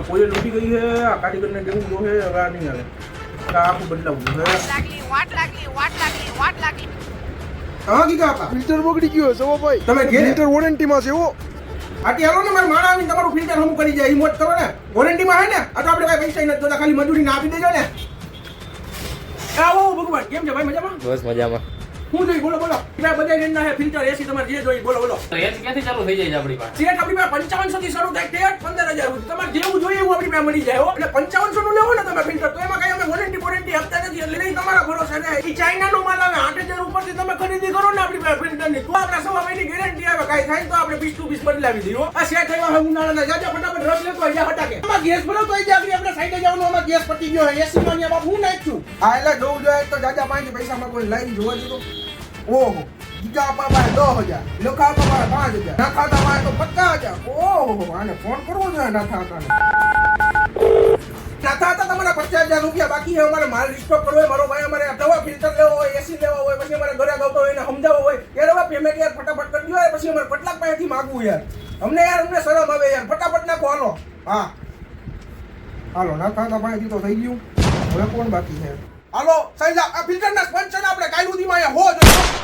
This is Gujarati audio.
કોઈ લૂટી ગઈ છે આ કારીગરને દેવું જો છે હવે આ નહીં હાલે આ આખું બદલાવું છે હા કીધા આપા ફિલ્ટર બગડી ગયો છે ભાઈ તમે ઘેર ફિલ્ટર વોરંટીમાં છે હો આટી હાલો ને મારા માણા આવીને તમારું ફિલ્ટર હમું કરી જાય હિંમત કરો ને વોરંટીમાં હે ને આ તો આપણે કઈ પૈસા નથી જોતા ખાલી મજૂરી ના આપી દેજો ને આવો ભગવાન કેમ છે ભાઈ મજામાં બસ મજામાં હું જોઈ બોલો બોલો બધા રેન્જના હે ફિલ્ટર એસી તમારે જે જોઈ બોલો બોલો રેન્જ ક્યાંથી ચાલુ થઈ જાય છે આપણી પાસે સેટ આપણી પાસે 5500 થી શરૂ થાય ટેટ 15000 સુધી તમારે જેવું જોઈએ એવું આપણી પાસે મળી જાય હો એટલે 5500 નું લેવો ને તમે ફિલ્ટર તો એમાં કઈ અમે વોરંટી આપતા નથી એટલે નહીં તમારા ભરોસે રહે ઈ ચાઇના નો માલ આવે 8000 ઉપરથી તમે ખરીદી કરો ને આપણી પાસે ફિલ્ટર ની તો આપણે સવા મહિની ગેરંટી આવે કાઈ થાય તો આપણે 20 to 20 બદલાવી દઈએ આ સેટ આવ્યા હવે ઉનાળાના જાજા ફટાફટ રસ લેતો આયા હટાકે આમાં ગેસ ભરો તો આઈ જાય આપણે સાઈડે જવાનું આમાં ગેસ પતી ગયો હે એસી માં બાપ હું નાખ્યું આ એટલે જોવું જોઈએ તો જાજા પાંચ પૈસામાં કોઈ લઈને જોવા દીધો ઓહો ગીગા આપવા પાસે 10000 લોખા આપવા પાસે 5000 ના ખાતા પાસે તો 50000 ઓહો આને ફોન કરવો જોઈએ ના ખાતા તમારા 50000 રૂપિયા બાકી છે અમારે માલ રિસ્ટોક કરવો હોય મારો ભાઈ અમારે દવા ફિલ્ટર લેવો હોય એસી લેવો હોય પછી અમારે ઘરે આવતો હોય એને સમજાવવો હોય યાર હવે પેમેન્ટ યાર ફટાફટ કરી દો યાર પછી અમારે કેટલાક પાસેથી માંગવું યાર અમને શરમ આવે યાર ફટાફટ નાખો હાલો હા હાલો ના ખાતા પાસેથી તો થઈ ગયું હવે કોણ બાકી છે હાલો સાઈઝ આ ફિલ્ટરના સ્પંચર આપણે કાલ સુધીમાં અહીંયા હો જોઈએ